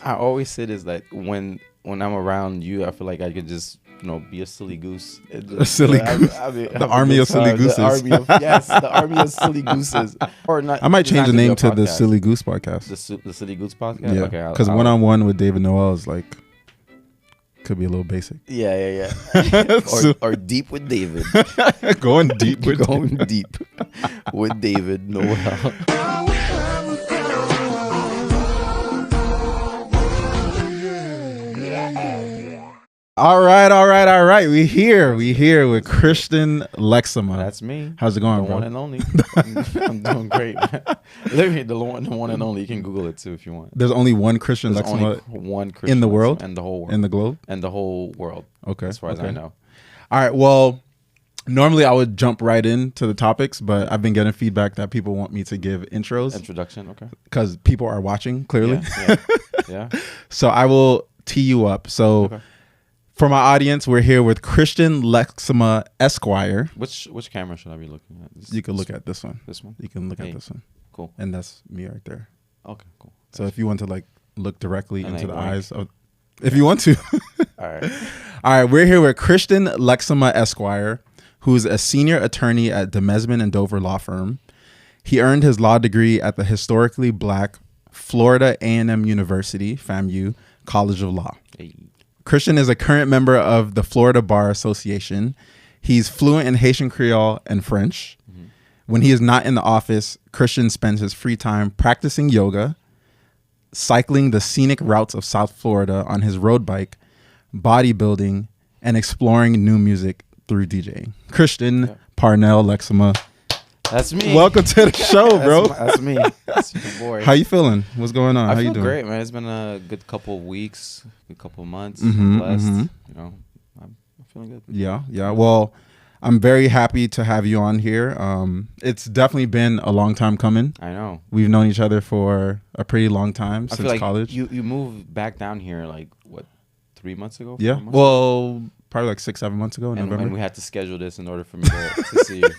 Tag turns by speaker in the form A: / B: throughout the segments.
A: I always say this, like when I'm around you, I feel like I could just be a silly goose.
B: A silly goose. The army of silly gooses.
A: The army of silly gooses. Or not.
B: I might change the name to the Silly Goose Podcast.
A: The Silly Goose Podcast.
B: Yeah,
A: okay.
B: Because one-on-one with David Noel is like could be a little basic.
A: Yeah. or deep with David.
B: Going deep with
A: David Noel.
B: All right. We here with Christian Lexima.
A: That's me.
B: How's it going,
A: the
B: bro?
A: One and only. I'm doing great, man. Literally, the one and only. You can Google it too if you want.
B: There's only one Christian Lexima
A: one Christian
B: in the world?
A: and the whole world.
B: In the globe?
A: And the whole world.
B: Okay.
A: As far as I know.
B: All right. Well, normally I would jump right into the topics, but I've been getting feedback that people want me to give intros.
A: Introduction, okay.
B: Because people are watching, clearly.
A: Yeah.
B: So I will tee you up. So...
A: Okay.
B: For my audience, we're here with Christian Lexima Esquire.
A: Which camera should I be looking at?
B: You can look at this one.
A: This one?
B: You can look at this one.
A: Cool.
B: And that's me right there.
A: Okay, cool.
B: So if you want to look directly into the
A: blank.
B: eyes of, if you want to.
A: All
B: right. We're here with Christian Lexima Esquire, who's a senior attorney at Demesmin Dover Law Firm. He earned his law degree at the historically black Florida A&M University, FAMU, College of Law.
A: Hey.
B: Christian is a current member of the Florida Bar Association. He's fluent in Haitian Creole and French. Mm-hmm. When he is not in the office, Christian spends his free time practicing yoga, cycling the scenic routes of South Florida on his road bike, bodybuilding, and exploring new music through DJing. Christian Parnell Lexima.
A: That's me.
B: Welcome to the show, bro.
A: That's me. That's your boy.
B: How you feeling? What's going on? How you doing?
A: Great, man. It's been a good couple of weeks, good couple of months. I'm blessed. I'm feeling good.
B: Yeah. Well, I'm very happy to have you on here. It's definitely been a long time coming.
A: I know.
B: We've known each other for a pretty long time since college.
A: You moved back down here 3 months ago?
B: Yeah. Well, probably 6-7 months ago in November.
A: And we had to schedule this in order for me to see you.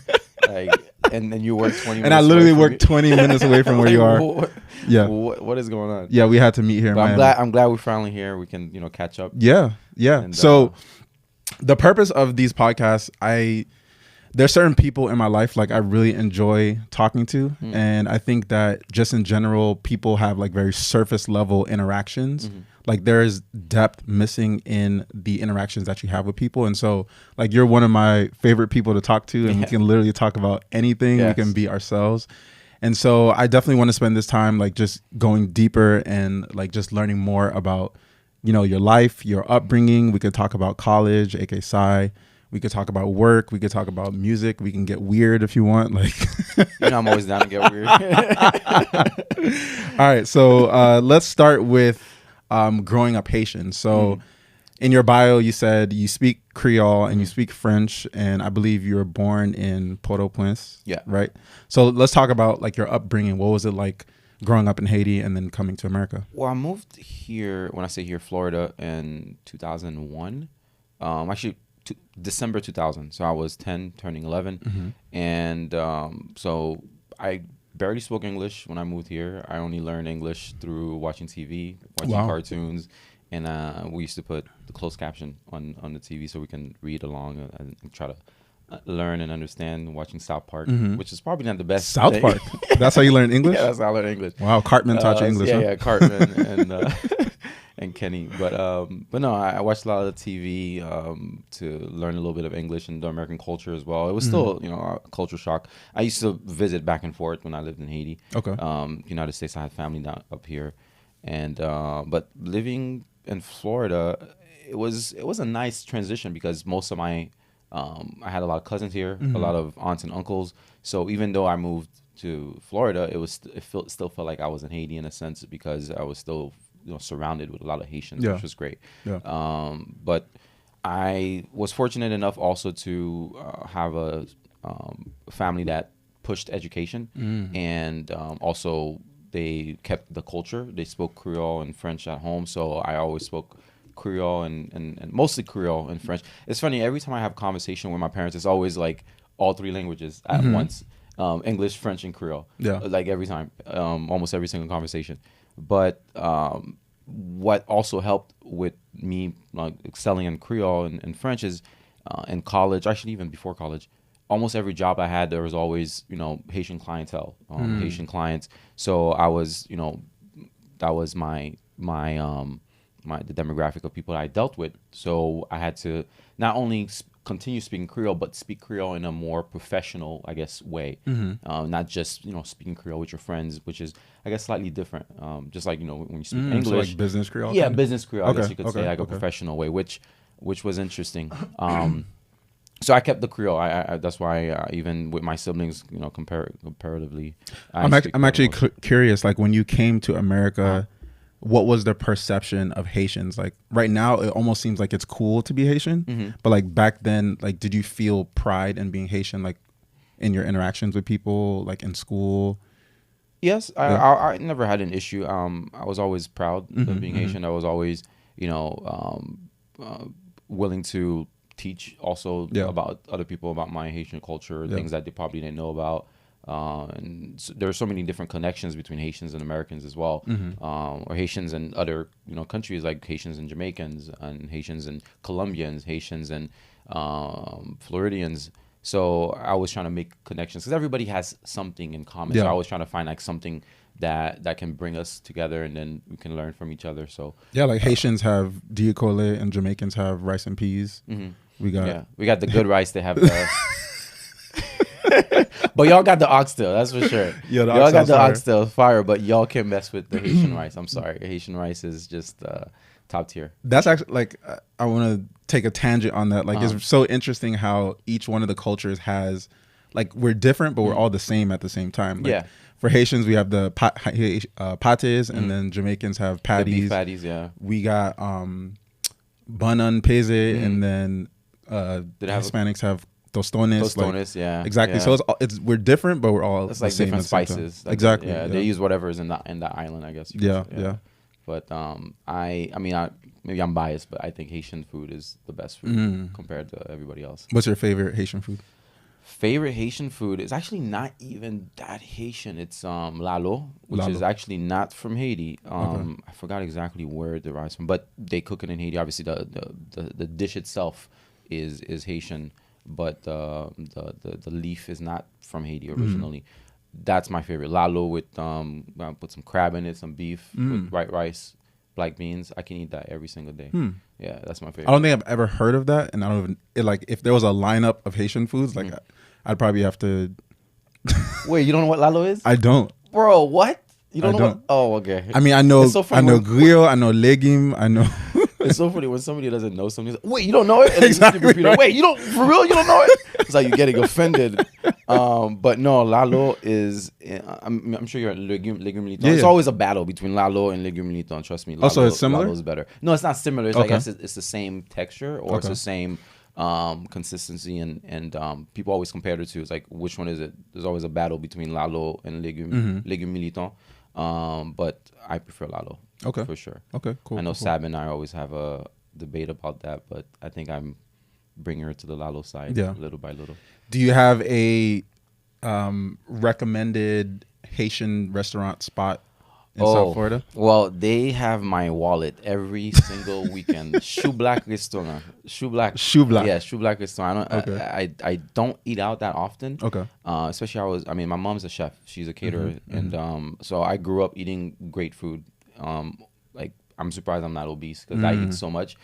A: And then you work 20 minutes.
B: And I literally worked 20 minutes away from where you are.
A: What is going on?
B: Yeah, we had to meet here.
A: But I'm glad we're finally here. We can catch up.
B: Yeah. And, so the purpose of these podcasts, there's certain people in my life I really enjoy talking to, and I think that just in general, people have very surface level interactions. There's depth missing in the interactions that you have with people, and so you're one of my favorite people to talk to, and we can literally talk about anything. Yes. We can be ourselves, and so I definitely want to spend this time just going deeper and just learning more about your life, your upbringing. We could talk about college, aka Asai. We could talk about work. We could talk about music. We can get weird if you want.
A: I'm always down to get weird.
B: All right. So let's start with growing up Haitian. So in your bio, you said you speak Creole and you speak French. And I believe you were born in Port-au-Prince.
A: Yeah.
B: Right. So let's talk about your upbringing. What was it like growing up in Haiti and then coming to America?
A: Well, I moved here, when I say here, Florida, in 2001. Actually, December 2000. So I was 10, turning 11. And so I barely spoke English when I moved here. I only learned English through watching TV, watching cartoons. And we used to put the closed caption on the TV so we can read along and try to learn and understand watching South Park, which is probably not the best.
B: South Park? That's how you learn English?
A: Yeah, that's how I learned English.
B: Wow, Cartman taught you English, huh?
A: Yeah, Cartman and Kenny. But no, I watched a lot of the TV to learn a little bit of English and the American culture as well. It was still, a culture shock. I used to visit back and forth when I lived in Haiti.
B: Okay.
A: United States, I had family down up here. And but living in Florida, it was a nice transition because most of my I had a lot of cousins here, a lot of aunts and uncles. So even though I moved to Florida, still felt like I was in Haiti in a sense because I was still surrounded with a lot of Haitians, which was great. Yeah. But I was fortunate enough also to have a family that pushed education, and also they kept the culture. They spoke Creole and French at home, so I always spoke Creole and mostly Creole and French. It's funny, every time I have a conversation with my parents, it's always all three languages at once. English, French, and Creole. Yeah. Every time, almost every single conversation. But what also helped with me like excelling in Creole and French is in college, actually even before college, almost every job I had, there was always, Haitian clientele, Haitian clients. So I was, that was the demographic of people that I dealt with. So I had to not only continue speaking Creole, but speak Creole in a more professional, I guess, way. Not just, speaking Creole with your friends, which is, I guess, slightly different. Just like, when you speak English.
B: So like business Creole?
A: Yeah, business Creole, I guess you could say, like a
B: okay.
A: professional way, which was interesting. So I kept the Creole. I that's why even with my siblings, comparatively,
B: I'm actually curious. Like when you came to America, what was the perception of Haitians? Like right now, it almost seems like it's cool to be Haitian, but like back then, like did you feel pride in being Haitian, like in your interactions with people, like in school?
A: Yes, I never had an issue. I was always proud of being Haitian. I was always, willing to teach also about other people about my Haitian culture, things that they probably didn't know about. And so there are so many different connections between Haitians and Americans as well, or Haitians and other countries, like Haitians and Jamaicans, and Haitians and Colombians, Haitians and Floridians. So I was trying to make connections because everybody has something in common. So I was trying to find like something that can bring us together, and then we can learn from each other. So
B: like Haitians have diakole and Jamaicans have rice and peas. We got
A: the good rice. They have the. But y'all got the oxtail, that's for sure. Y'all got the oxtail fire, but y'all can mess with the Haitian rice. I'm sorry, Haitian rice is just top tier.
B: That's actually like I want to take a tangent on that. Like it's so interesting how each one of the cultures has, like, we're different, but we're all the same at the same time. Like, for Haitians, we have the pates, and then Jamaicans have patties.
A: The beef patties, yeah.
B: We got banan peze, and then Hispanics have tostones.
A: Tostones, yeah.
B: Exactly.
A: Yeah.
B: So we're different, but we're all
A: it's like different spices.
B: Exactly.
A: Yeah, they use whatever is in the island, I guess.
B: Yeah.
A: But I mean, maybe I'm biased, but I think Haitian food is the best food compared to everybody else.
B: What's your favorite Haitian food?
A: Favorite Haitian food is actually not even that Haitian. It's lalo, which is actually not from Haiti. I forgot exactly where it derives from, but they cook it in Haiti. Obviously, the dish itself is Haitian, but the leaf is not from Haiti originally. That's my favorite. Lalo with put some crab in it, some beef with white rice, black beans. I can eat that every single day. Yeah, that's my favorite.
B: I don't think I've ever heard of that, and I don't even like if there was a lineup of Haitian foods, like I'd probably have to.
A: Wait, you don't know what lalo is?
B: I don't,
A: bro. What? You don't know? What? Oh, okay.
B: I mean, I know grill, I know legume, I know.
A: It's so funny when somebody doesn't know something. Like, wait, you don't know it? And
B: exactly.
A: Right. Wait, you don't, for real? You don't know it? It's like you're getting offended. But no, lalo is. I'm sure you're legume militon. Yeah, it's always a battle between lalo and legume militon. Trust me.
B: Also, it's similar.
A: Lalo is better. No, it's not similar. It's I guess it's the same texture, or it's the same consistency, and people always compare the two. It's like, which one is it? There's always a battle between lalo and legume militon. But I prefer lalo.
B: Okay.
A: For sure.
B: Okay, cool.
A: I know Sab and I always have a debate about that, but I think I'm bringing her to the lalo side little by little.
B: Do you have a recommended Haitian restaurant spot in South Florida?
A: Well, they have my wallet every single weekend. Chou Black restaurant. Chou Black. Yeah, Chou Black restaurant. I don't eat out that often.
B: Okay.
A: Especially my mom's a chef. She's a caterer, and so I grew up eating great food. Like, I'm surprised I'm not obese because I eat so much.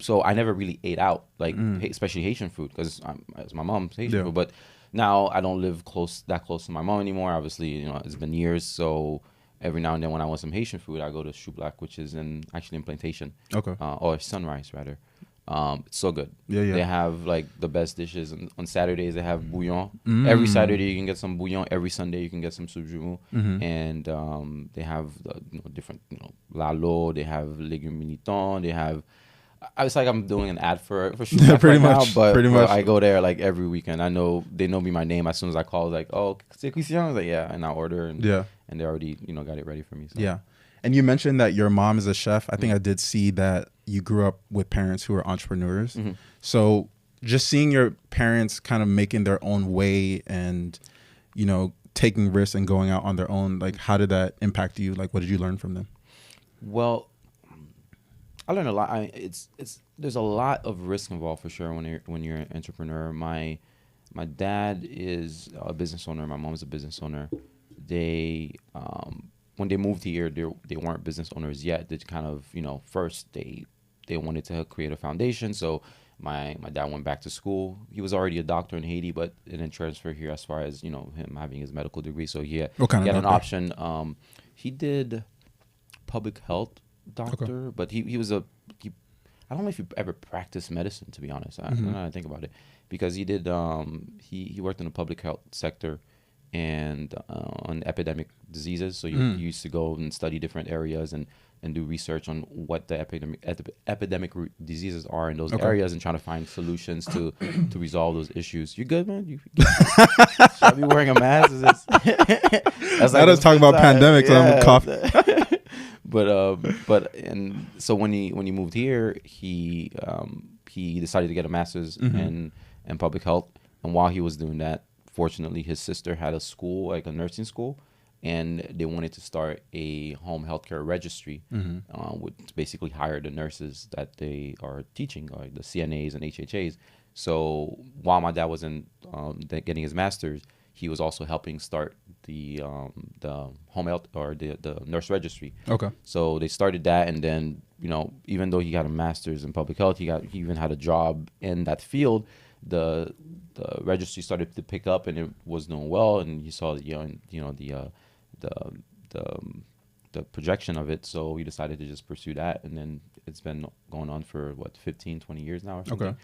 A: So I never really ate out, like especially Haitian food, because my mom's Haitian food. But now I don't live that close to my mom anymore. Obviously, it's been years. So every now and then when I want some Haitian food, I go to Chou Black, which is actually in Plantation.
B: Okay.
A: Or Sunrise rather. It's so good.
B: Yeah.
A: They have like the best dishes. And on Saturdays they have bouillon. Every Saturday you can get some bouillon. Every Sunday you can get some soup. And they have different, lalo. They have legume militon. They have. It's like I'm doing an ad for Chou
B: pretty
A: right
B: much.
A: Now,
B: pretty much.
A: I go there like every weekend. I know they know me my name as soon as I call. Like, oh, c'est Christian. I was like, yeah, and I order and they already got it ready for me. So.
B: Yeah. And you mentioned that your mom is a chef. I think I did see that you grew up with parents who are entrepreneurs. So just seeing your parents kind of making their own way and, taking risks and going out on their own, like how did that impact you? Like what did you learn from them?
A: Well, I learned a lot. There's a lot of risk involved for sure when you're an entrepreneur. My dad is a business owner. My mom is a business owner. They when they moved here, they weren't business owners yet. They kind of, first they wanted to create a foundation. So my dad went back to school. He was already a doctor in Haiti, but it didn't transfer here as far as, him having his medical degree. So he had an option. He did public health doctor, but he was I don't know if he ever practiced medicine, to be honest. I don't know how to think about it, because he did he worked in the public health sector and on epidemic diseases. So he used to go and study different areas and do research on what the epidemic diseases are in those areas and trying to find solutions to resolve those issues. You good, man? Should I be wearing a mask?
B: Let us talk about pandemics. Yeah, I'm coughing.
A: But and so when he moved here, he decided to get a master's in public health. And while he was doing that, fortunately, his sister had a school, like a nursing school, and they wanted to start a home healthcare registry, which basically hire the nurses that they are teaching, like the CNAs and HHAs. So while my dad wasn't getting his master's, he was also helping start the home health or the nurse registry. Okay. So they started that, and then even though he got a master's in public health, he even had a job in that field. The registry started to pick up, and it was doing well, and he saw the projection of it, so he decided to just pursue that, and then it's been going on for 15, 20 years now or something. Okay.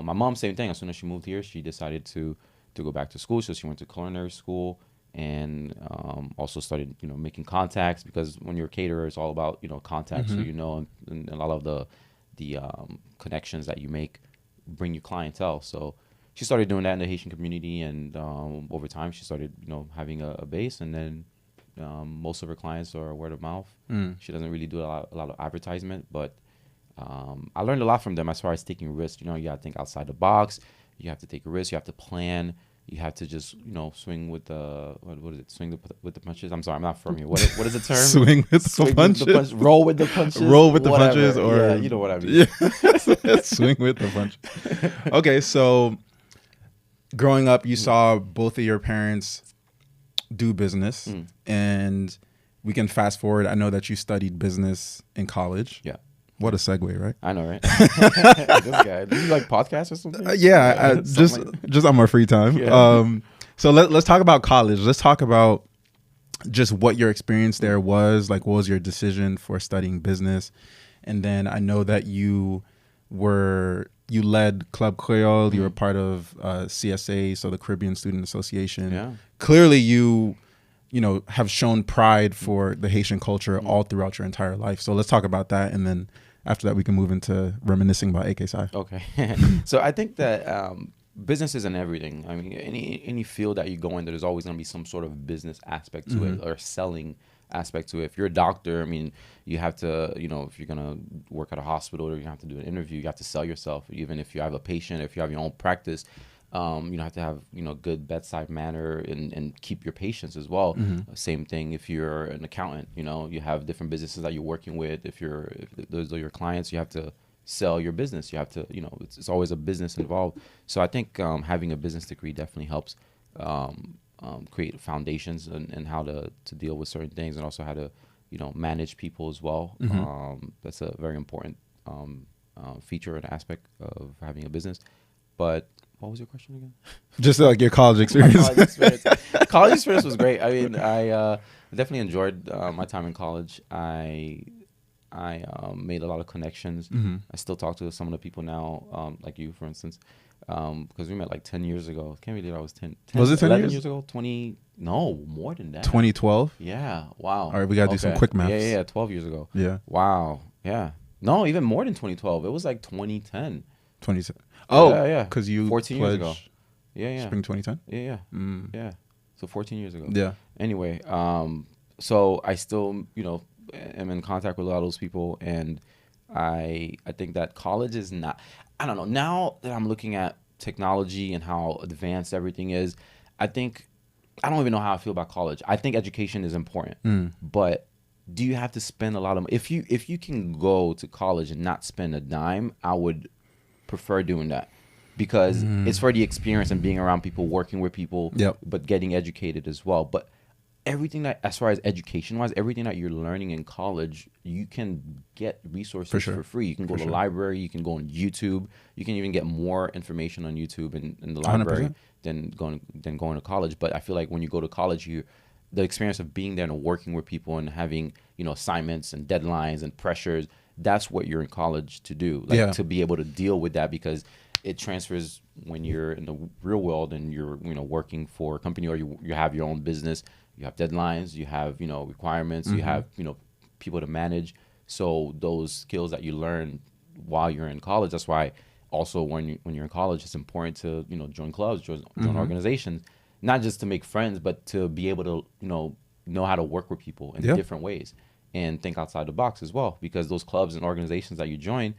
A: My mom, same thing. As soon as she moved here, she decided to go back to school, so she went to culinary school and also started making contacts, because when you're a caterer, it's all about contacts. So and a lot of the connections that you make bring you clientele. So she started doing that in the Haitian community, and over time she started having a base, and then most of her clients are word of mouth. She doesn't really do a lot of advertisement, but I learned a lot from them as far as taking risks. You gotta think outside the box. You have to take a risk. You have to plan. You have to just swing with the what is it? Swing with the punches. I'm sorry, I'm not from here. What is the term?
B: Swing with the punches.
A: Roll with the punches.
B: Roll with the punches, or
A: yeah, you know what I mean.
B: Yeah. Swing with the punches. Okay, so growing up, you saw both of your parents do business, and we can fast forward. I know that you studied business in college. Yeah. What a segue, right?
A: I know, right? This guy. Do you like podcasts or something?
B: Yeah, just on my free time. Yeah. So let's talk about college. Let's talk about just what your experience there was. Like, what was your decision for studying business? And then I know that you led Club Creole. You were part of CSA, so the Caribbean Student Association. Yeah. Clearly, you have shown pride for the Haitian culture all throughout your entire life. So let's talk about that, and then after that, we can move into reminiscing about AK Asai.
A: Okay. So I think that business isn't everything. I mean, any field that you go in, there's always going to be some sort of business aspect to it, or selling aspect to it. If you're a doctor, I mean, you have to, if you're going to work at a hospital, or you have to do an interview, you have to sell yourself. Even if you have a patient, if you have your own practice, you have to have good bedside manner and keep your patients as well. Same thing if you're an accountant. You have different businesses that you're working with. If those are your clients, you have to sell your business. You have to it's always a business involved. So I think having a business degree definitely helps create foundations and how to deal with certain things, and also how to manage people as well. That's a very important feature and aspect of having a business. But what was your question again?
B: Just like your college experience.
A: College experience was great. I mean, I definitely enjoyed my time in college. I made a lot of connections. I still talk to some of the people now, like you, for instance, because we met like 10 years ago. Can't believe I was 10
B: was it 10
A: 11 years ago? 20? No, more than that.
B: 2012?
A: Yeah. Wow.
B: All right, we got to do some quick math.
A: Yeah, 12 years ago.
B: Yeah.
A: Wow. Yeah. No, even more than 2012. It was like 2010.
B: 2010. Oh,
A: yeah.
B: Because you
A: 14 years ago. Yeah.
B: Spring 2010?
A: Yeah. Yeah. So 14 years ago.
B: Yeah.
A: Anyway, so I still, am in contact with a lot of those people, and I think that college is not, I don't know, now that I'm looking at technology and how advanced everything is, I think I don't even know how I feel about college. I think education is important, but do you have to spend a lot of if you can go to college and not spend a dime, I would prefer doing that, because it's for the experience and being around people, working with people,
B: Yep.
A: but getting educated as well. But everything that, as far as education wise, everything that you're learning in college, you can get resources for free. You can go to the library, you can go on YouTube, you can even get more information on YouTube in the library
B: 100%.
A: than going to college. But I feel like when you go to college, the experience of being there and working with people and having, assignments and deadlines and pressures, that's what you're in college to do, like to be able to deal with that, because it transfers when you're in the real world and you're working for a company, or you have your own business. You have deadlines, you have requirements, you have people to manage. So those skills that you learn while you're in college, that's why also when you're in college, it's important to join clubs, join organizations, not just to make friends, but to be able to know how to work with people in different ways and think outside the box as well, because those clubs and organizations that you join,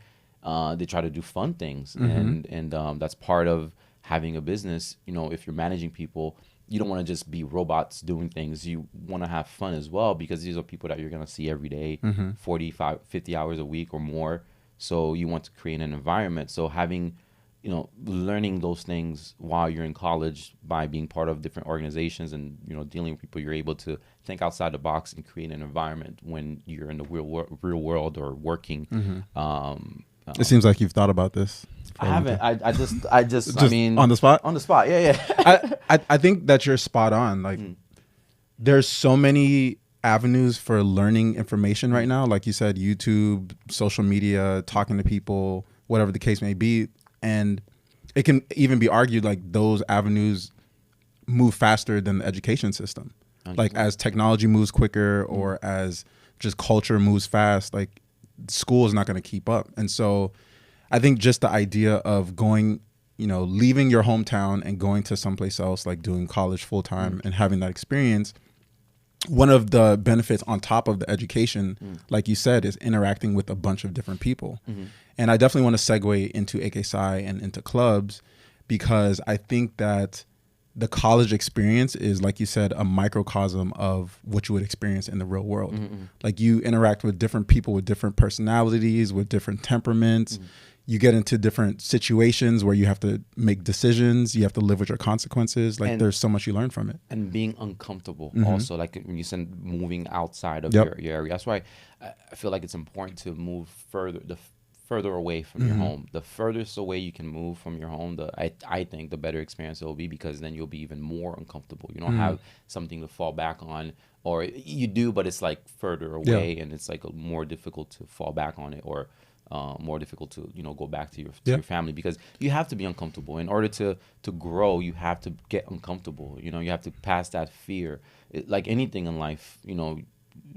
A: they try to do fun things, and that's part of having a business. If you're managing people, you don't want to just be robots doing things. You want to have fun as well, because these are people that you're going to see every day, 45, 50 hours a week or more. So you want to create an environment. So having, learning those things while you're in college by being part of different organizations and, dealing with people, you're able to think outside the box and create an environment when you're in the real world or working.
B: It seems like you've thought about this.
A: I haven't. I just, I mean,
B: on the spot.
A: On the spot. Yeah.
B: I think that you're spot on. Like, there's so many avenues for learning information right now. Like you said, YouTube, social media, talking to people, whatever the case may be. And it can even be argued like those avenues move faster than the education system. 100%. Like as technology moves quicker, or as just culture moves fast, like school is not going to keep up. And so I think just the idea of going, leaving your hometown and going to someplace else, like doing college full time and having that experience, one of the benefits on top of the education, like you said, is interacting with a bunch of different people. And I definitely want to segue into Asai and into clubs, because I think that the college experience is, like you said, a microcosm of what you would experience in the real world. Like you interact with different people with different personalities, with different temperaments. You get into different situations where you have to make decisions. You have to live with your consequences. Like there's so much you learn from it. And
A: being uncomfortable also, like when you said moving outside of your area. That's why I feel like it's important to move further away from your home. The furthest away you can move from your home, I think the better experience it will be, because then you'll be even more uncomfortable. You don't have something to fall back on, or you do, but it's like further away, and it's like more difficult to fall back on it, or more difficult to go back to your family, because you have to be uncomfortable in order to grow. You have to get uncomfortable. You have to pass that fear. Like anything in life,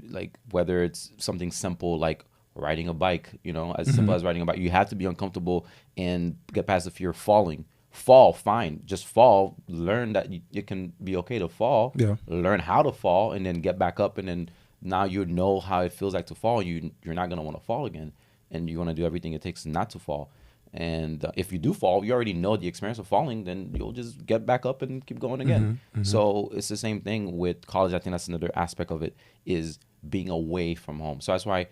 A: like whether it's something simple like riding a bike, as simple as riding a bike, you have to be uncomfortable and get past the fear of falling. Fall, fine, just fall. Learn that it can be okay to fall. Learn how to fall, and then get back up, and then now you know how it feels like to fall. You're not gonna want to fall again, and you want to do everything it takes not to fall. And if you do fall, you already know the experience of falling, then you'll just get back up and keep going again. So it's the same thing with college. I think that's another aspect of it, is being away from home. So that's why,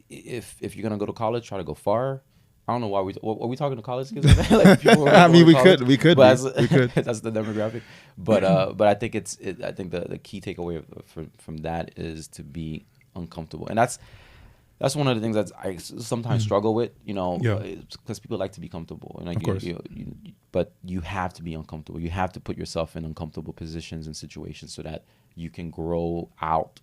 A: if you're gonna go to college, try to go far. I don't know why are we talking to college kids? Like
B: I mean, we could.
A: That's the demographic. But I think I think the key takeaway from that is to be uncomfortable, and that's one of the things that I sometimes struggle with, because people like to be comfortable, and like,
B: of course.
A: But you have to be uncomfortable. You have to put yourself in uncomfortable positions and situations so that you can grow out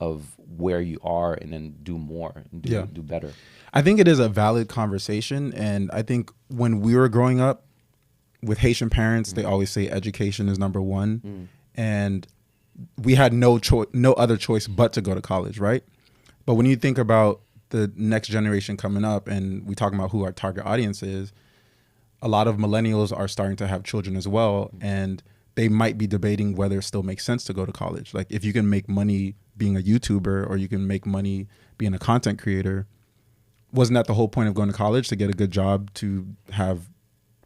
A: of where you are, and then do more and do better.
B: I think it is a valid conversation, and I think when we were growing up with Haitian parents, they always say education is number one, and we had no other choice but to go to college, right? But when you think about the next generation coming up, and we talk about who our target audience is, a lot of millennials are starting to have children as well, and they might be debating whether it still makes sense to go to college. Like if you can make money being a YouTuber, or you can make money being a content creator, wasn't that the whole point of going to college, to get a good job, to have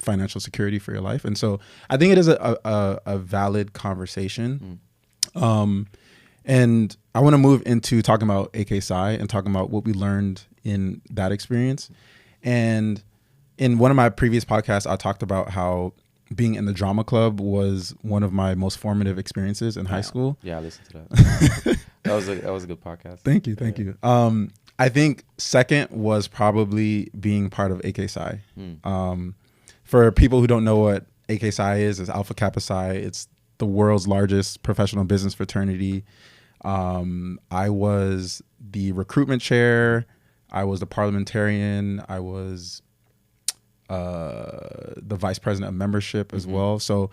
B: financial security for your life. And so I think it is a valid conversation. And I want to move into talking about AK Asai and talking about what we learned in that experience. And in one of my previous podcasts, I talked about how being in the drama club was one of my most formative experiences in high school.
A: Yeah, I listened to that. That was a good podcast.
B: Thank you. I think second was probably being part of AK Asai. For people who don't know what AK Asai is Alpha Kappa Psi. It's the world's largest professional business fraternity. I was the recruitment chair. I was the parliamentarian. I was the vice president of membership as well. So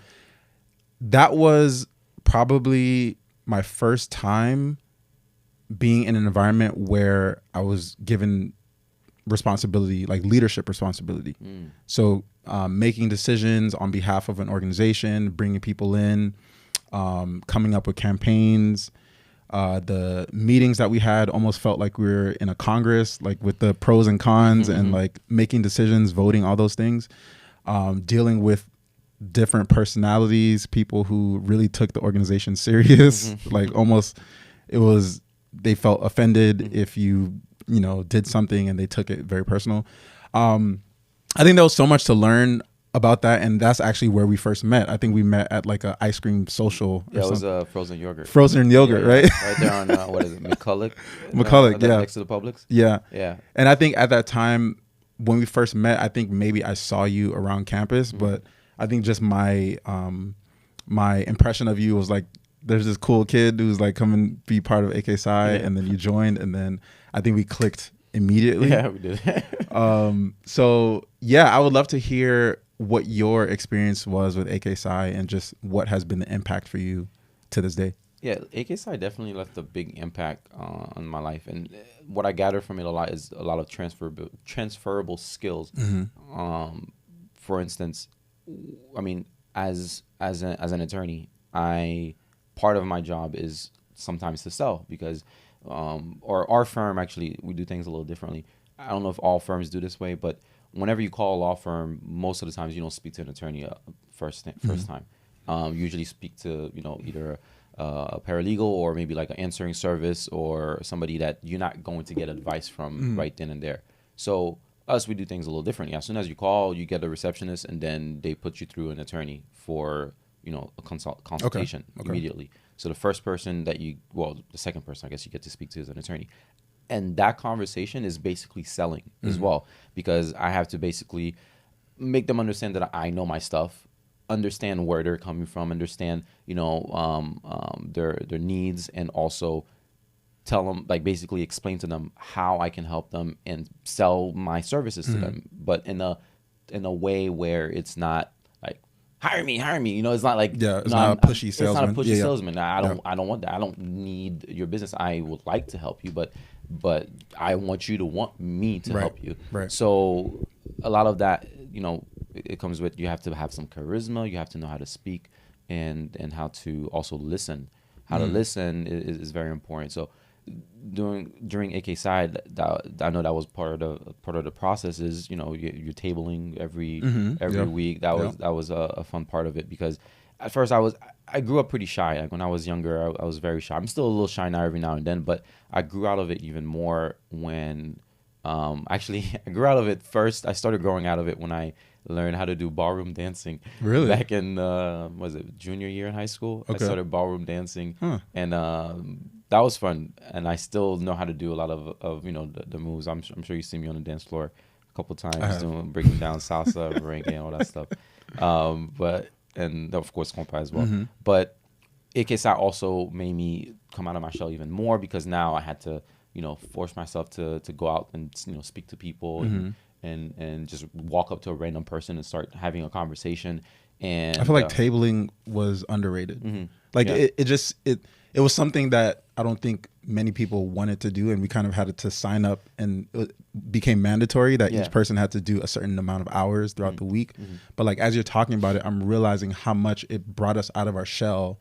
B: that was probably my first time being in an environment where I was given responsibility, like leadership responsibility. So making decisions on behalf of an organization, bringing people in, coming up with campaigns. The meetings that we had almost felt like we were in a Congress, like with the pros and cons and like making decisions, voting, all those things, dealing with different personalities, people who really took the organization serious, like almost they felt offended if you did something and they took it very personal. I think there was so much to learn about that, and that's actually where we first met. I think we met at like an ice cream social.
A: Yeah, it was frozen yogurt.
B: Frozen yogurt, right?
A: Right there on what is it, McCulloch?
B: McCulloch, yeah,
A: next to the Publix.
B: Yeah.
A: And
B: I think at that time when we first met, I think maybe I saw you around campus, but I think just my my impression of you was like, there's this cool kid who's like come and be part of AK Asai, and then you joined, and then I think we clicked immediately.
A: Yeah, we did.
B: So yeah, I would love to hear what your experience was with AK Asai and just what has been the impact for you to this day.
A: Yeah, AK Asai definitely left a big impact on my life, and what I gathered from it a lot is a lot of transferable skills. For instance, I mean, as an attorney, part of my job is sometimes to sell, because or our firm, actually, we do things a little differently. I don't know if all firms do this way, but whenever you call a law firm, most of the times you don't speak to an attorney first time. Usually speak to either a paralegal or maybe like an answering service or somebody that you're not going to get advice from right then and there. So we do things a little differently. As soon as you call, you get a receptionist, and then they put you through an attorney for a consultation immediately. So the first person the second person I guess you get to speak to is an attorney. And that conversation is basically selling as well, because I have to basically make them understand that I know my stuff, understand where they're coming from, understand their needs, and also tell them, like, basically explain to them how I can help them and sell my services to them, but in a way where it's not like hire me. It's not like
B: it's not a pushy salesman.
A: It's not a pushy salesman. I don't want that. I don't need your business. I would like to help you, but I want you to want me to help you.
B: Right.
A: So a lot of that, it comes with, you have to have some charisma. You have to know how to speak and how to also listen. How to listen is very important. So during AK Asai, I know that was part of the process. Is you're tabling every week. That was a fun part of it, because at first I grew up pretty shy. Like when I was younger, I was very shy. I'm still a little shy now every now and then, but I grew out of it even more when actually I grew out of it first. I started growing out of it when I learned how to do ballroom dancing. Really? Back in junior year in high school. Okay. I started ballroom dancing, and that was fun. And I still know how to do a lot of the moves. I'm sure you see me on the dance floor a couple times breaking down salsa, merengue, and all that stuff. And of course compa as well. But AK Asai also made me come out of my shell even more, because now I had to force myself to go out and speak to people and just walk up to a random person and start having a conversation. And
B: I feel like tabling was underrated. Like it was something that I don't think many people wanted to do, and we kind of had to sign up, and it became mandatory that each person had to do a certain amount of hours throughout the week. But like, as you're talking about it, I'm realizing how much it brought us out of our shell,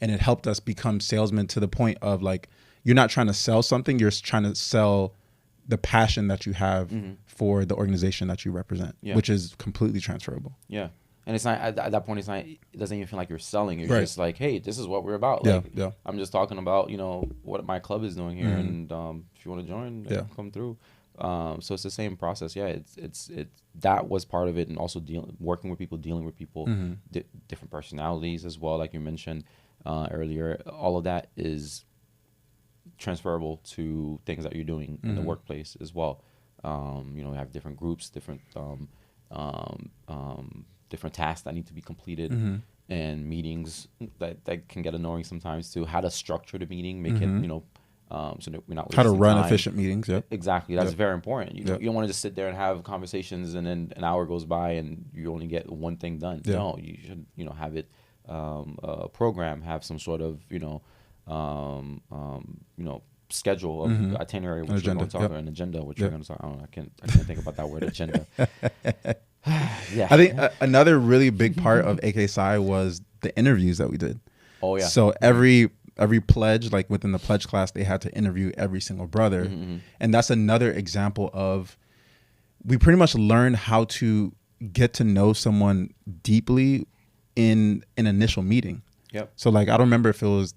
B: and it helped us become salesmen, to the point of like, you're not trying to sell something, you're trying to sell the passion that you have
A: Mm-hmm.
B: for the organization that you represent,
A: Yeah.
B: which is completely transferable.
A: Yeah. And it's not at that point. It's not. It doesn't even feel like you're selling. You're
B: Right.
A: just like, hey, this is what we're about.
B: Yeah,
A: Like,
B: yeah.
A: I'm just talking about what my club is doing here,
B: Mhm.
A: and if you want to join,
B: Yeah.
A: come through. So it's the same process. Yeah, it's that was part of it, and also working with people, dealing with people,
B: Mhm.
A: different personalities as well, like you mentioned earlier. All of that is transferable to things that you're doing in the
B: Mhm.
A: workplace as well. You have different groups, different tasks that need to be completed,
B: Mhm.
A: and meetings that can get annoying sometimes too. How to structure the meeting, make it
B: Mhm.
A: so that we're not
B: How to
A: wasting
B: run
A: time.
B: efficient meetings. Yep.
A: Exactly, that's
B: Yep.
A: very important.
B: Yep.
A: You don't want to just sit there and have conversations and then an hour goes by and you only get one thing done.
B: Yeah.
A: No, you should have it program, have some sort of schedule of
B: Mhm.
A: itinerary,
B: An
A: which we're
B: agenda.
A: going to talk
B: Yep.
A: about, an agenda, which
B: Yep.
A: we're going to talk. I don't know, I can't think about that word, agenda. Yeah.
B: I think another really big part of AK Psi was the interviews that we did.
A: Oh yeah.
B: So every pledge, like within the pledge class, they had to interview every single brother,
A: Mm-hmm.
B: and that's another example of we pretty much learned how to get to know someone deeply in an initial meeting.
A: Yep.
B: So like I don't remember if it was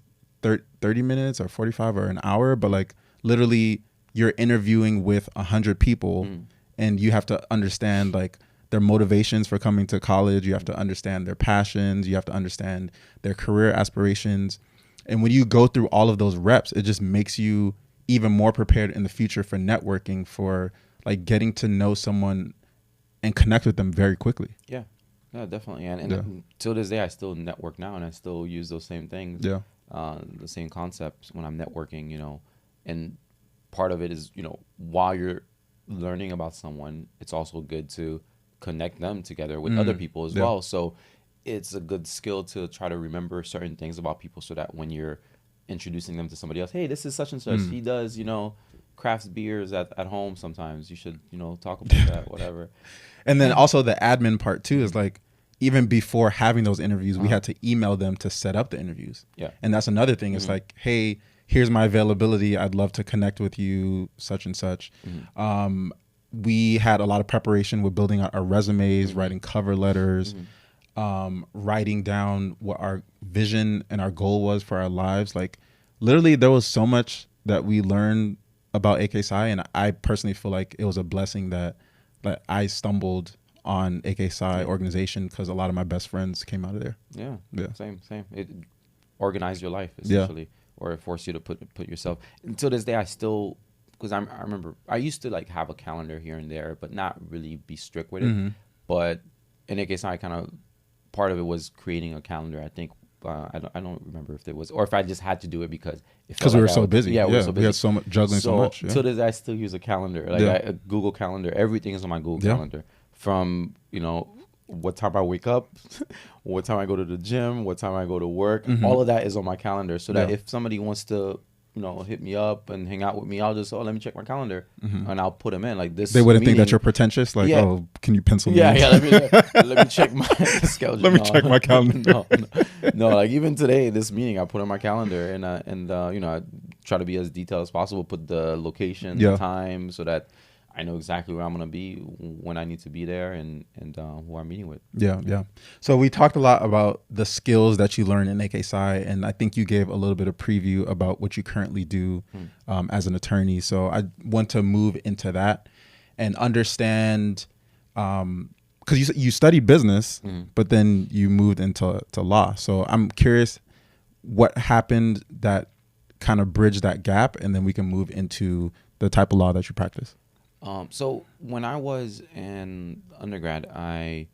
B: 30 minutes or 45 or an hour, but like literally you're interviewing with 100 people,
A: Mm.
B: and you have to understand like their motivations for coming to college. You have to understand their passions. You have to understand their career aspirations. And when you go through all of those reps, it just makes you even more prepared in the future for networking, for like getting to know someone and connect with them very quickly.
A: Yeah. Yeah, definitely. And
B: Yeah.
A: till this day, I still network now, and I still use those same things.
B: Yeah.
A: The same concepts when I'm networking. And part of it is while you're learning about someone, it's also good to connect them together with other people as
B: Yeah.
A: well. So it's a good skill to try to remember certain things about people, so that when you're introducing them to somebody else, hey, this is such and such. He does, crafts beers at home sometimes. You should, talk about that, whatever.
B: And then also the admin part too is like, even before having those interviews, we had to email them to set up the interviews.
A: Yeah.
B: And that's another thing. It's like, hey, here's my availability. I'd love to connect with you, such and such. We had a lot of preparation with building our resumes, writing cover letters, writing down what our vision and our goal was for our lives. Like literally there was so much that we learned about AK Psi, and I personally feel like it was a blessing that I stumbled on AK Psi organization, because a lot of my best friends came out of there.
A: Yeah.
B: Yeah.
A: Same. It organized your life essentially, or it forced you to put yourself. Until this day, I still, because I remember I used to like have a calendar here and there, but not really be strict with it. But in AK Psi, kind of part of it was creating a calendar. I think I don't remember if there was, or if I just had to do it because
B: we were so busy.
A: Yeah, we were so busy.
B: We had so much juggling, so much. Yeah.
A: Till this day, I still use a calendar, like a Google Calendar. Everything is on my Google Calendar. From what time I wake up, what time I go to the gym, what time I go to work. All of that is on my calendar, so that if somebody wants to hit me up and hang out with me, I'll just let me check my calendar and I'll put them in like this.
B: They wouldn't think that
A: meeting-
B: you're pretentious. Like, oh, can you pencil me?
A: Yeah,
B: in?
A: yeah. Let me check my schedule.
B: Let me check my calendar.
A: No. Like even today, this meeting I put on my calendar, and I try to be as detailed as possible. Put the location, the time, so that I know exactly where I'm gonna be when I need to be there, and who I'm meeting with.
B: Yeah. So we talked a lot about the skills that you learn in AK Psi, and I think you gave a little bit of preview about what you currently do as an attorney. So I want to move into that and understand, because you studied business, but then you moved into law. So I'm curious what happened that kind of bridged that gap, and then we can move into the type of law that you practice.
A: So when I was in undergrad, I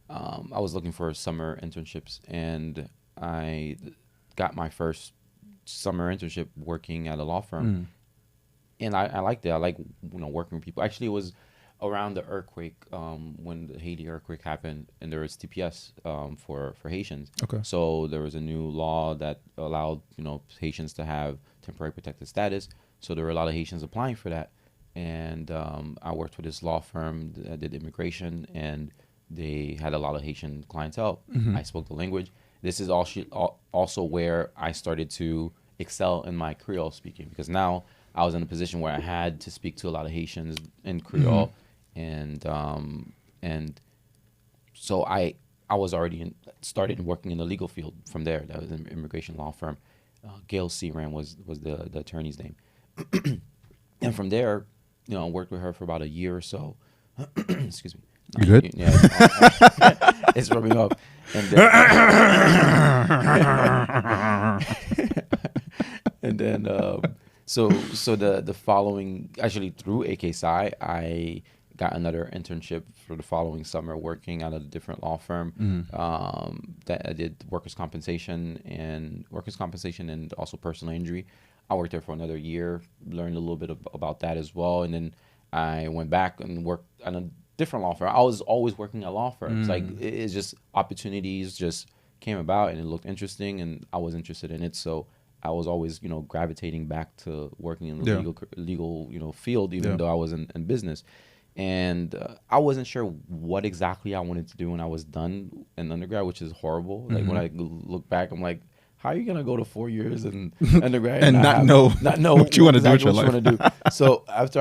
A: was looking for summer internships, and I got my first summer internship working at a law firm, and I liked it. I like working with people. Actually, it was around the earthquake, when the Haiti earthquake happened, and there was TPS for Haitians.
B: Okay.
A: So there was a new law that allowed Haitians to have temporary protected status. So there were a lot of Haitians applying for that. And I worked with this law firm that did immigration, and they had a lot of Haitian clientele. I spoke the language. This is also where I started to excel in my Creole speaking, because now I was in a position where I had to speak to a lot of Haitians in Creole, and so I was already started working in the legal field from there. That was an immigration law firm. Gail C. Ram was the attorney's name, and from there, I worked with her for about a year or so. Excuse me.
B: You good?
A: Yeah, it's rubbing off. And then, and then so the following, actually through AKSI, I got another internship for the following summer working at a different law firm that I did workers' compensation and also personal injury. I worked there for another year, learned a little bit about that as well, and then I went back and worked at a different law firm. I was always working at law firms. Like it's just opportunities just came about and it looked interesting and I was interested in it. So I was always, gravitating back to working in the legal, field, even though I was in business. And I wasn't sure what exactly I wanted to do when I was done in undergrad, which is horrible. Like when I look back, I'm like, how are you gonna go to 4 years in undergrad
B: and not know what you want to do with your life?
A: So after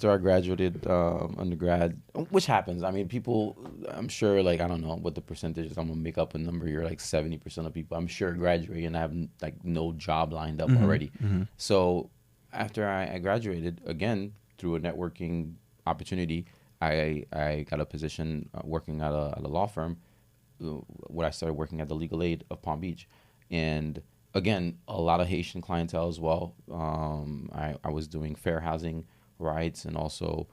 A: I graduated undergrad, which happens. I mean, people. I'm sure, like, I don't know what the percentage is. I'm gonna make up a number here. Like 70% of people, I'm sure, graduate and have like no job lined up already. So after I graduated, again through a networking opportunity, I got a position working at a law firm. Where I started working at the legal aid of Palm Beach. And again, a lot of Haitian clientele as well. I was doing fair housing rights and also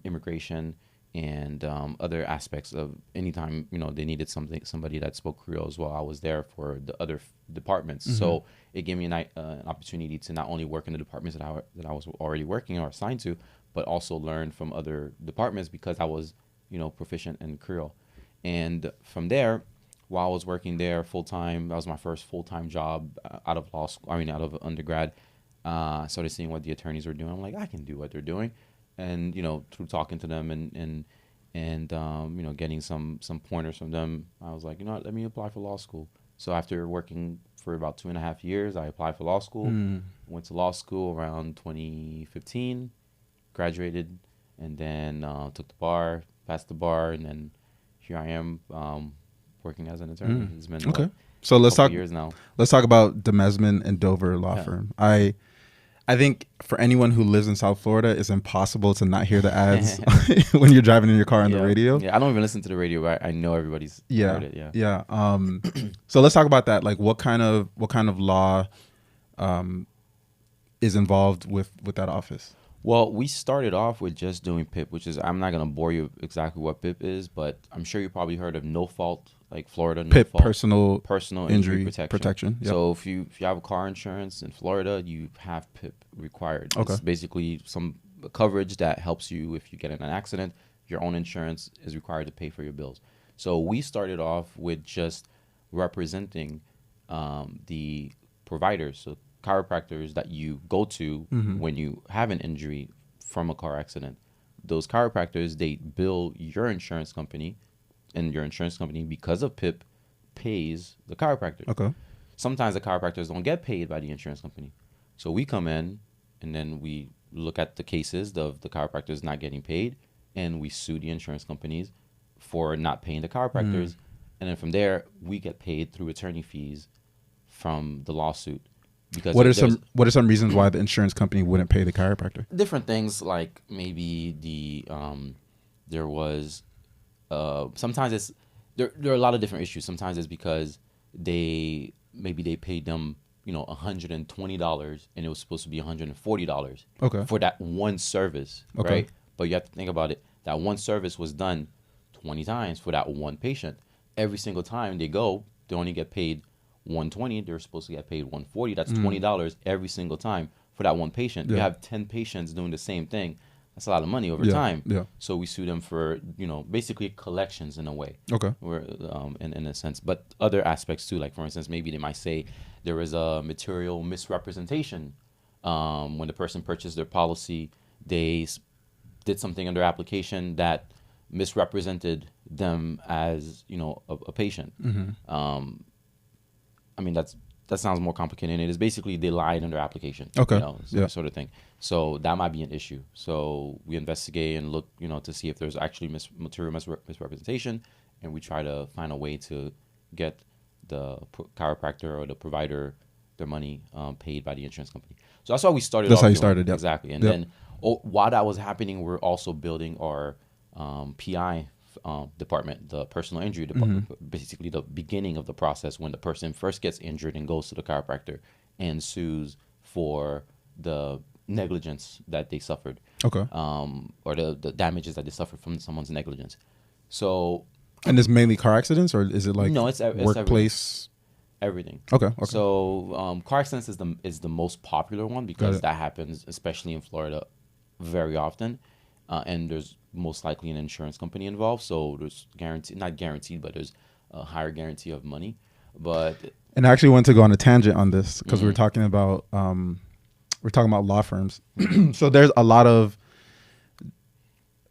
A: immigration and other aspects of anytime they needed somebody that spoke Creole as well. I was there for the other departments, so it gave me an opportunity to not only work in the departments that I was already working or assigned to, but also learn from other departments because I was proficient in Creole. And from there, while I was working there full time, that was my first full time job out of law school. Out of undergrad. I started seeing what the attorneys were doing. I'm like, I can do what they're doing, and through talking to them and getting some pointers from them, I was like, let me apply for law school. So after working for about 2.5 years, I applied for law school. Went to law school around 2015, graduated, and then took the bar, passed the bar, and then here I am. Working as an attorney. It's been
B: okay. So let's talk
A: years now.
B: Let's talk about Demesmin and Dover Law Firm. I think for anyone who lives in South Florida, it's impossible to not hear the ads when you're driving in your car on the radio.
A: Yeah, I don't even listen to the radio, but I know everybody's heard it.
B: Yeah. So let's talk about that. Like, what kind of law is involved with that office?
A: Well, we started off with just doing PIP, which is, I'm not going to bore you exactly what PIP is, but I'm sure you probably heard of no fault, like Florida, no
B: PIP,
A: fault.
B: Personal injury protection.
A: Yep. So if you have car insurance in Florida, you have PIP required.
B: Okay.
A: It's basically some coverage that helps you if you get in an accident. Your own insurance is required to pay for your bills. So we started off with just representing the providers, so chiropractors that you go to when you have an injury from a car accident. Those chiropractors, they bill your insurance company, and your insurance company, because of PIP, pays the chiropractor.
B: Okay.
A: Sometimes the chiropractors don't get paid by the insurance company. So we come in and then we look at the cases of the chiropractors not getting paid, and we sue the insurance companies for not paying the chiropractors. And then from there, we get paid through attorney fees from the lawsuit. Because
B: what are some reasons why the insurance company wouldn't pay the chiropractor?
A: Different things, like maybe there was sometimes there are a lot of different issues. Sometimes it's because they paid them $120 and it was supposed to be $140 for that one service, right? But you have to think about it. That one service was done 20 times for that one patient. Every single time they go, they only get paid $120. They're supposed to get paid $140. That's $20 every single time for that one patient. You have 10 patients doing the same thing. That's a lot of money over time. Yeah. So we sue them for basically collections in a way. Okay. Where in a sense, but other aspects too. Like for instance, maybe they might say there was a material misrepresentation when the person purchased their policy. They did something on their application that misrepresented them as a patient. I mean, that's that sounds more complicated. It is basically they lied in their application.
B: Okay.
A: Sort of thing. So that might be an issue. So we investigate and look, to see if there's actually material misrepresentation, and we try to find a way to get the chiropractor or the provider their money paid by the insurance company. So that's how we started.
B: That's how you started. Yep.
A: Exactly. And then while that was happening, we're also building our PI department, the personal injury department, basically the beginning of the process when the person first gets injured and goes to the chiropractor and sues for the negligence that they suffered.
B: Okay.
A: Or the damages that they suffered from someone's negligence. So.
B: And it's mainly car accidents, or is it like
A: no? It's
B: workplace.
A: Everything.
B: Okay.
A: So car accidents is the most popular one because that happens, especially in Florida, very often, and there's most likely an insurance company involved. So there's not guaranteed, but there's a higher guarantee of money. And
B: I actually want to go on a tangent on this because we're talking about law firms. So there's a lot of.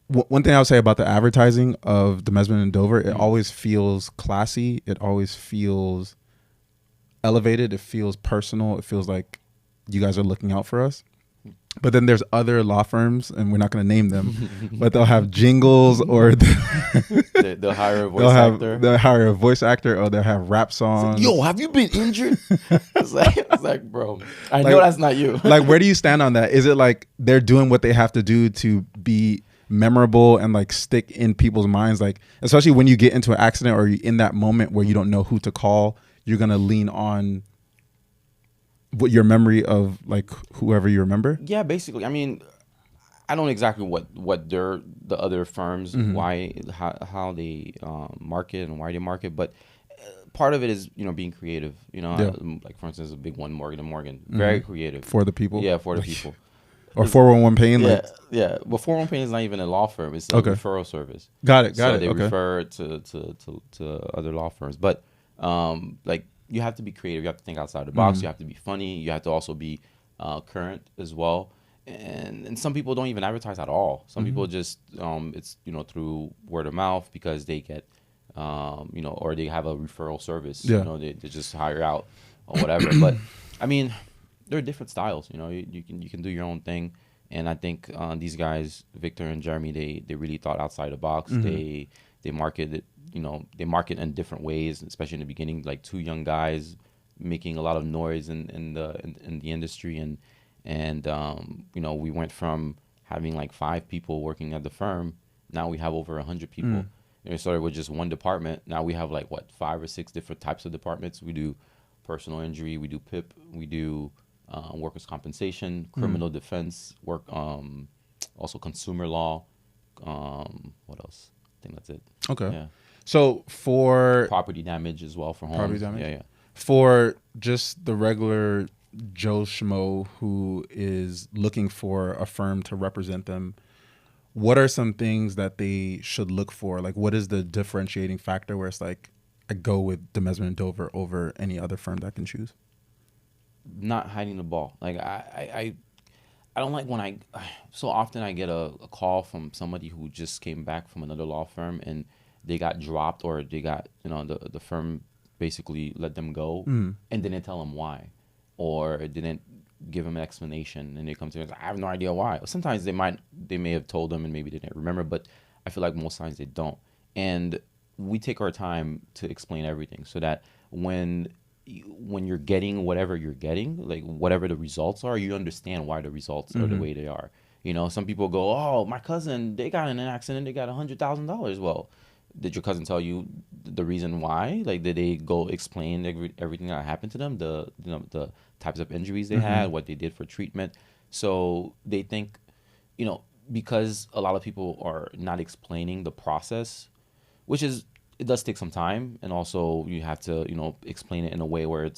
B: One thing I would say about the advertising of Demesmin and Dover, it always feels classy. It always feels elevated. It feels personal. It feels like you guys are looking out for us. But then there's other law firms, and we're not going to name them, but they'll have jingles or
A: they'll hire a voice actor.
B: They'll hire a voice actor, or they'll have rap songs.
A: Yo, have you been injured? It's like, bro, I know that's not you.
B: Like, where do you stand on that? Is it like they're doing what they have to do to be memorable and like stick in people's minds, like especially when you get into an accident or you're in that moment where you don't know who to call, you're gonna lean on what your memory of like whoever you remember?
A: Yeah, basically. I mean, I don't know exactly what the other firms how they market and why they market, but part of it is being creative. Like for instance, a big one, Morgan & Morgan, very creative
B: for the people.
A: Yeah, for the people.
B: Or 411 Pain?
A: Yeah. But 411 Pain is not even a law firm. It's a referral service.
B: Got it.
A: So they refer to other law firms. But like you have to be creative. You have to think outside the box. You have to be funny. You have to also be current as well. And some people don't even advertise at all. Some people just it's through word of mouth because they get or they have a referral service. They just hire out or whatever. But I mean, there are different styles. You can do your own thing, and I think these guys, Victor and Jeremy, they really thought outside the box. They market it, they market in different ways, especially in the beginning, like two young guys making a lot of noise in the industry, and we went from having like 5 people working at the firm. Now we have over 100 people. We started with just one department. Now we have like 5 or 6 different types of departments. We do personal injury, we do PIP, we do workers' compensation, criminal defense, also consumer law. What else? I think that's it.
B: Okay.
A: Yeah.
B: So for
A: property damage as well for homes.
B: Property damage?
A: Yeah.
B: For just the regular Joe Schmo who is looking for a firm to represent them, what are some things that they should look for? Like, what is the differentiating factor where it's like, I go with Demesmin Dover over any other firm that I can choose?
A: Not hiding the ball. Like I don't like when so often I get a call from somebody who just came back from another law firm and they got dropped, or they got the firm basically let them go and didn't tell them why, or didn't give them an explanation, and they come to me and say, I have no idea why. Sometimes they may have told them and maybe they didn't remember, but I feel like most times they don't. And we take our time to explain everything so that when you're getting whatever you're getting, like whatever the results are, you understand why the results are the way they are. Some people go, oh, my cousin, they got in an accident, they got $100,000. Well, did your cousin tell you the reason why? Like, did they go explain everything that happened to them, the types of injuries they had, what they did for treatment? So they think, because a lot of people are not explaining the process, which is, it does take some time, and also you have to explain it in a way where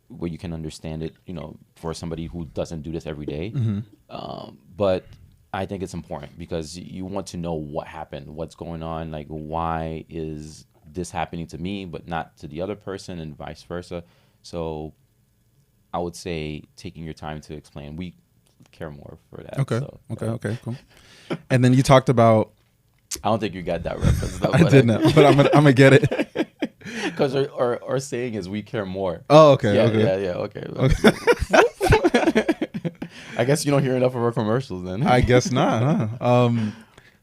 A: where you can understand it, for somebody who doesn't do this every day. But I think it's important because you want to know what happened, what's going on, like why is this happening to me but not to the other person, and vice versa. So I would say taking your time to explain, we care more for that.
B: Okay, cool. And then you talked about,
A: I don't think you got that reference though.
B: I did not, but I'm gonna get it.
A: Because our saying is we care more.
B: Oh, okay.
A: Yeah,
B: Okay.
A: yeah, okay. I guess you don't hear enough of our commercials then.
B: I guess not. Huh?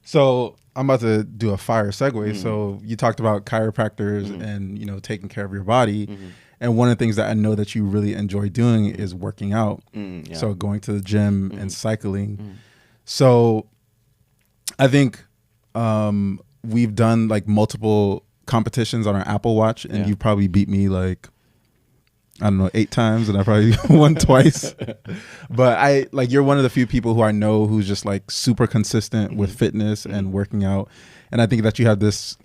B: So I'm about to do a fire segue. So you talked about chiropractors and taking care of your body, and one of the things that I know that you really enjoy doing is working out.
A: Yeah.
B: So going to the gym and cycling. So I think we've done like multiple competitions on our Apple Watch, and you probably beat me like, I don't know, 8 times, and I probably won twice. But you're one of the few people who I know who's just like super consistent with fitness and working out. And I think that you have this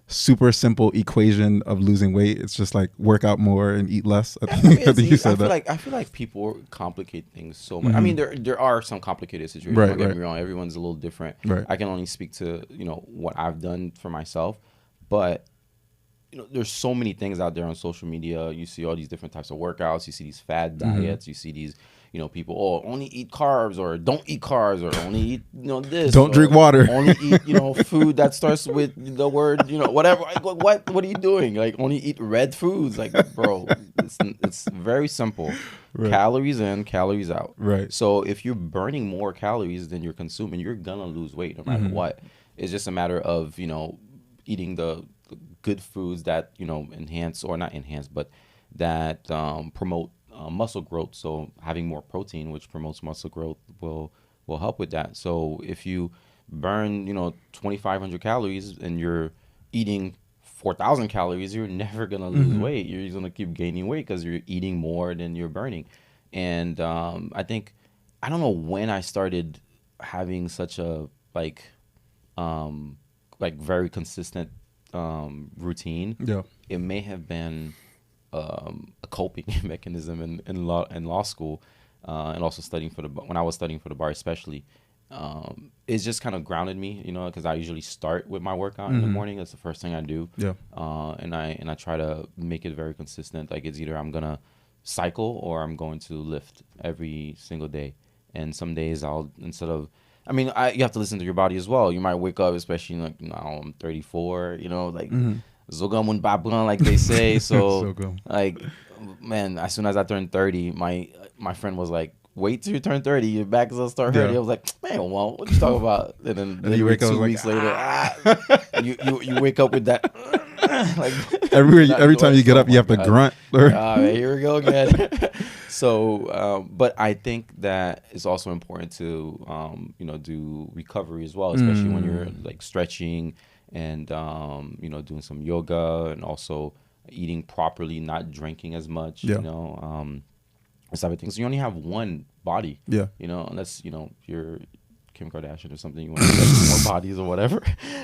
B: super simple equation of losing weight. It's just like work out more and eat less. I think you said that.
A: I feel like people complicate things so much. I mean, there are some complicated situations. Don't get me wrong. Everyone's a little different.
B: Right.
A: I can only speak to what I've done for myself, but there's so many things out there on social media. You see all these different types of workouts. You see these fad diets. You see these, people, only eat carbs, or don't eat carbs, or only eat, this.
B: Don't drink water.
A: Only eat, food that starts with the word, whatever. Like, what are you doing? Like, only eat red foods. Like, bro, it's very simple. Right. Calories in, calories out.
B: Right.
A: So if you're burning more calories than you're consuming, you're gonna lose weight no matter what. It's just a matter of, eating the good foods that enhance, or not enhance, but that promote muscle growth. So having more protein, which promotes muscle growth, will help with that. So if you burn 2,500 calories and you're eating 4,000 calories, you're never gonna lose weight. You're gonna keep gaining weight because you're eating more than you're burning. And I think, I don't know when I started having such a very consistent routine.
B: Yeah.
A: It may have been a coping mechanism in law school, and also when I was studying for the bar, especially. It's just kind of grounded me, because I usually start with my workout in the morning. That's the first thing I do. Yeah. And I try to make it very consistent. Like, it's either I'm gonna cycle or I'm going to lift every single day. And some days you have to listen to your body as well. You might wake up, especially like, I'm 34, Zogamun Babran, like they say. So like, man, as soon as I turned 30, my friend was like, wait till you turn 30, your back is gonna start hurting. I was like, man, well, what you talking about? And then you wake up 2 weeks later, you wake up with that. Like,
B: every time you get up, you have to grunt.
A: Here we go again. So, but I think that it's also important to, do recovery as well, especially when you're like stretching and, doing some yoga, and also eating properly, not drinking as much, this type of thing. So you only have one body, unless, you're Kim Kardashian or something, you want to get more bodies or whatever,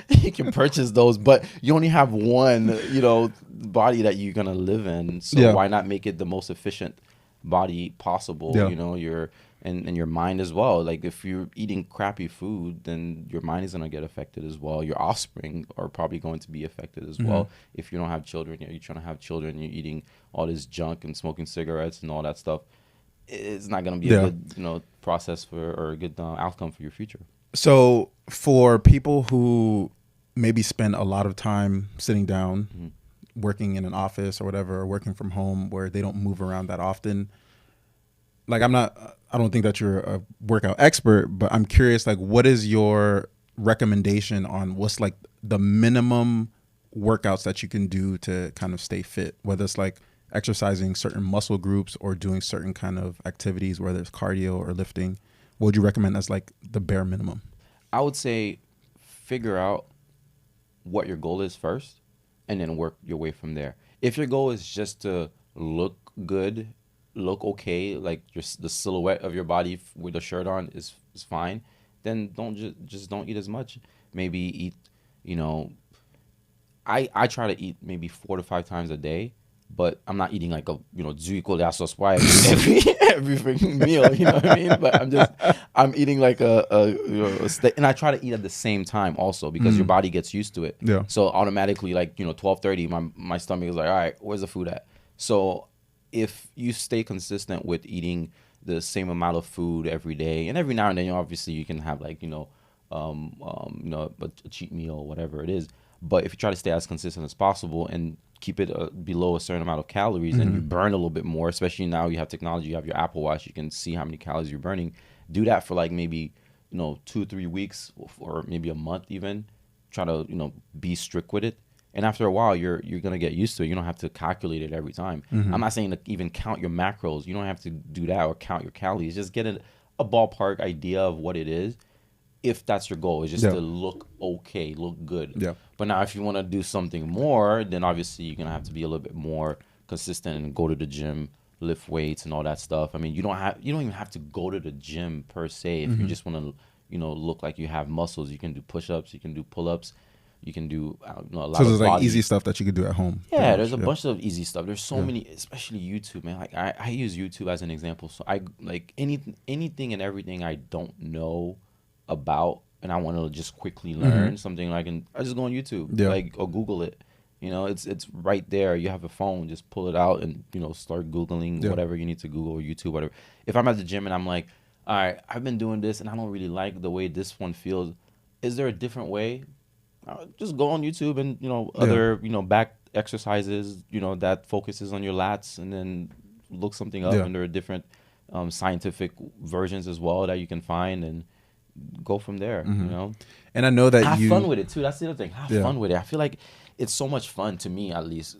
A: you can purchase those, but you only have one, body that you're going to live in. So why not make it the most efficient body possible? And your mind as well. Like, if you're eating crappy food, then your mind is going to get affected as well. Your offspring are probably going to be affected as well. If you don't have children, you're trying to have children, you're eating all this junk and smoking cigarettes and all that stuff, it's not going to be a good process or a good outcome for your future. So for people who maybe spend a lot of time sitting down, working in an office or whatever, or working from home where they don't move around that often, like, I don't think that you're a workout expert, but I'm curious, like, what is your recommendation on what's like the minimum workouts that you can do to kind of stay fit, whether it's like exercising certain muscle groups or doing certain kind of activities, whether it's cardio or lifting? What would you recommend as like the bare minimum? I would say figure out what your goal is first and then work your way from there. If your goal is just to look good, look okay, like the silhouette of your body with a shirt on is fine, then don't eat as much. Maybe eat, I try to eat maybe 4 to 5 times a day, but I'm not eating like a every meal, you know what I mean? But I'm eating like a steak, and I try to eat at the same time also, because your body gets used to it. Yeah. So automatically, like 12:30, my stomach is like, all right, where's the food at? So if you stay consistent with eating the same amount of food every day, and every now and then, obviously you can have like a cheat meal or whatever it is. But if you try to stay as consistent as possible and keep it below a certain amount of calories, and you burn a little bit more, especially now you have technology, you have your Apple Watch, you can see how many calories you're burning. Do that for like maybe 2-3 weeks or maybe a month even. Try to be strict with it, and after a while you're gonna get used to it. You don't have to calculate it every time. I'm not saying to even count your macros. You don't have to do that or count your calories. Just get a ballpark idea of what it is, if that's your goal, is just to look okay, look good.
B: Yeah.
A: But now if you want to do something more, then obviously you're gonna have to be a little bit more consistent and go to the gym, lift weights and all that stuff. I mean, you don't even have to go to the gym per se. If you just want to look like you have muscles, you can do push-ups, you can do pull-ups, you can do a lot
B: so
A: of
B: there's like
A: body.
B: easy stuff that you could do at home.
A: Yeah, there's a bunch of easy stuff. There's so many, especially YouTube, man. Like I use YouTube as an example. So I like anything and everything I don't know about, and I want to just quickly learn something. I just go on YouTube, like, or Google it. It's right there. You have a phone, just pull it out and start Googling whatever you need to Google, or YouTube, whatever. If I'm at the gym and I'm like, all right, I've been doing this and I don't really like the way this one feels. Is there a different way? Just go on YouTube and other back exercises that focuses on your lats, and then look something up. And there are different scientific versions as well that you can find, and go from there.
B: And I know that
A: have fun with it too. That's the other thing. Have fun with it. I feel like it's so much fun, to me at least.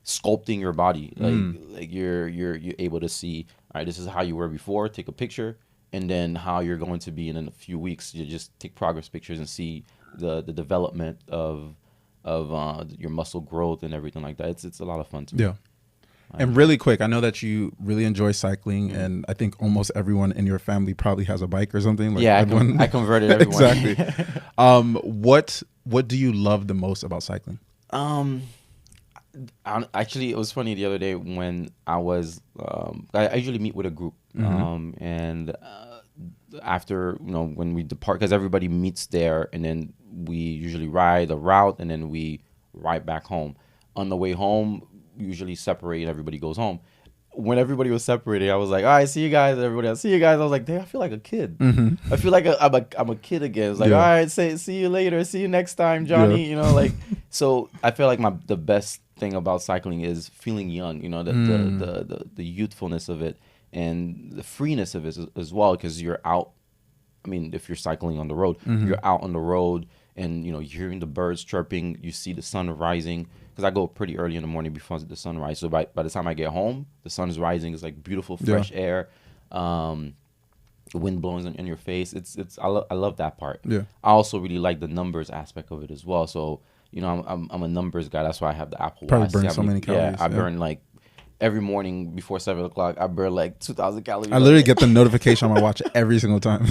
A: Sculpting your body, like you're able to see, all right, this is how you were before. Take a picture, and then how you're going to be in a few weeks. You just take progress pictures and see the development of your muscle growth and everything like that. It's a lot of fun to me.
B: Yeah. And really quick, I know that you really enjoy cycling, and I think almost everyone in your family probably has a bike or something. Like
A: I converted everyone.
B: Exactly. What do you love the most about cycling?
A: Actually, it was funny the other day when I was I usually meet with a group, and after when we depart, because everybody meets there, and then we usually ride a route, and then we ride back home. On the way home, we usually separate and everybody goes home. When everybody was separated, I was like, all right, see you guys. Everybody else, see you guys. I was like, damn, I feel like a kid. I feel like I'm a kid again. It's like, all right, see you later. See you next time, Johnny. So I feel like the best thing about cycling is feeling young, the youthfulness of it, and the freeness of it as well, because you're out. I mean, if you're cycling on the road, you're out on the road, and you're hearing the birds chirping, you see the sun rising, because I go pretty early in the morning before the sunrise. So by the time I get home, the sun is rising. It's like beautiful fresh air, the wind blowing in your face. I love that part. I also really like the numbers aspect of it as well. So I'm a numbers guy. That's why I have the Apple Watch.
B: Probably burn so many calories.
A: I burn like every morning before 7 o'clock. I burn like 2,000 calories.
B: I literally get the notification on my watch every single time.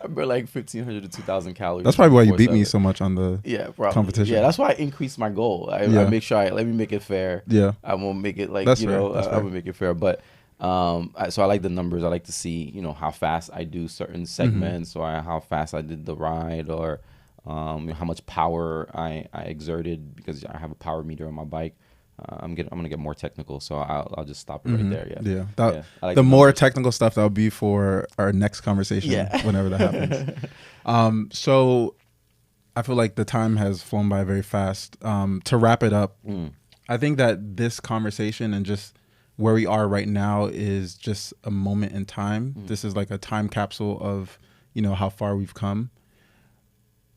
A: I burn like 1,500 to 2,000 calories.
B: That's probably why you beat me so much on the competition.
A: Yeah, that's why I increased my goal. I make sure let me make it fair.
B: Yeah,
A: I won't make it like
B: that's
A: I will make it fair. But so I like the numbers. I like to see how fast I do certain segments, or how fast I did the ride, or how much power I exerted, because I have a power meter on my bike. I'm gonna get more technical, so I'll just stop it right there.
B: I like the more technical stuff, that'll be for our next conversation. Whenever that happens. So I feel like the time has flown by very fast. To wrap it up, I think that this conversation and just where we are right now is just a moment in time. This is like a time capsule of how far we've come.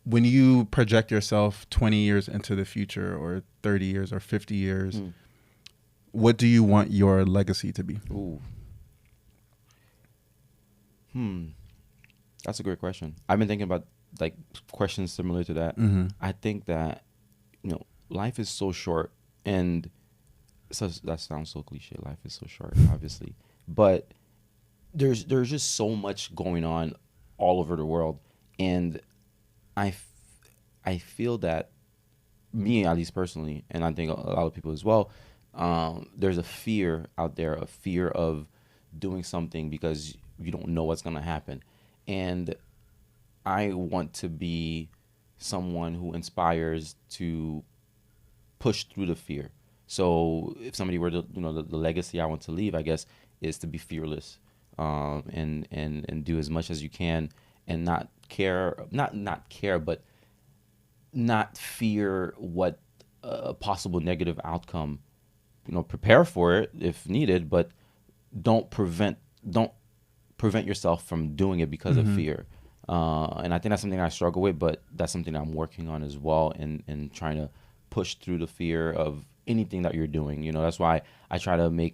B: When you project yourself 20 years into the future, or 30 years or 50 years, what do you want your legacy to be?
A: Ooh. That's a great question. I've been thinking about like questions similar to that. I think that life is so short, and that sounds so cliche. Life is so short, obviously, but there's just so much going on all over the world, and I feel that, me at least personally, and I think a lot of people as well, there's a fear out there, a fear of doing something because you don't know what's going to happen. And I want to be someone who inspires to push through the fear. So if somebody were to, the legacy I want to leave, I guess, is to be fearless, and do as much as you can, and not care, but not fear what a possible negative outcome. Prepare for it if needed, but don't prevent yourself from doing it because of fear. And I think that's something I struggle with, but that's something I'm working on as well, in trying to push through the fear of anything that you're doing. That's why I try to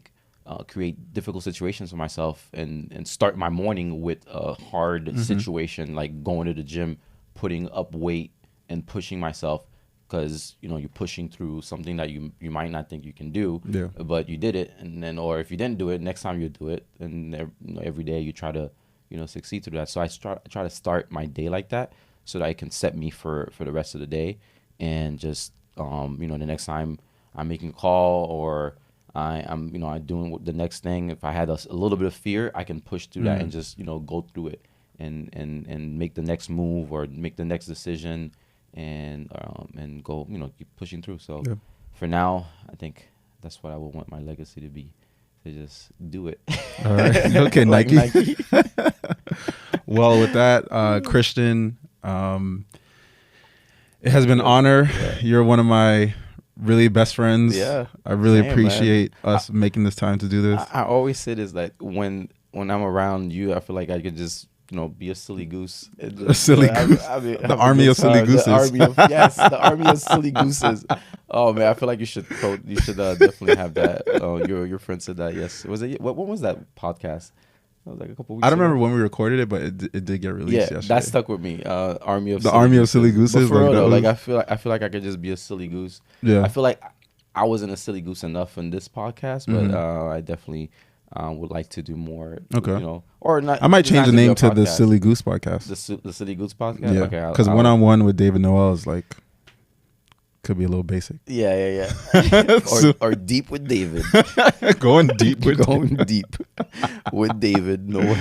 A: create difficult situations for myself, and start my morning with a hard situation, like going to the gym, putting up weight and pushing myself, because you're pushing through something that you might not think you can do, but you did it. And then, or if you didn't do it, next time you do it, and every day you try to succeed through that. So I try to start my day like that, so that it can set me for the rest of the day. And just the next time I'm making a call, or I'm doing the next thing, if I had a little bit of fear, I can push through that and just go through it, and make the next move or make the next decision, and go keep pushing through. So for now, I think that's what I would want my legacy to be, to just do it.
B: All right. Okay,
A: like
B: Nike. Well, with that, Christian, it has been an honor. You're one of my really best friends.
A: Yeah,
B: I really appreciate us making this time to do this.
A: I always say this, like when I'm around you, I feel like I could just be a silly goose.
B: A silly goose. The army of silly gooses.
A: The army of silly gooses. Oh man, I feel like you should definitely have that. Your friend said that. Yes, when was that podcast? That was like a couple weeks.
B: I don't
A: ago.
B: remember when we recorded it, but it did get released yesterday.
A: That stuck with me. Army of
B: silly gooses.
A: But for real though, like I feel like I could just be a silly goose.
B: Yeah.
A: I feel like I wasn't a silly goose enough in this podcast, but I definitely would like to do more.
B: Okay.
A: Or not.
B: I might change the name to
A: podcast.
B: the Silly Goose Podcast.
A: The Silly Goose Podcast.
B: Yeah.
A: Okay.
B: Because one-on-one with David Noel is like, could be a little basic.
A: Yeah. or deep with David.
B: Going deep with
A: David Noel.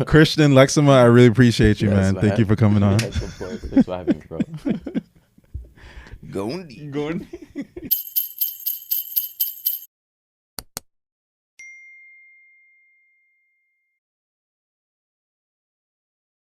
B: Christian, Lexima, I really appreciate you, man. Thank you for coming on.
A: Thanks for having me, bro. Going deep.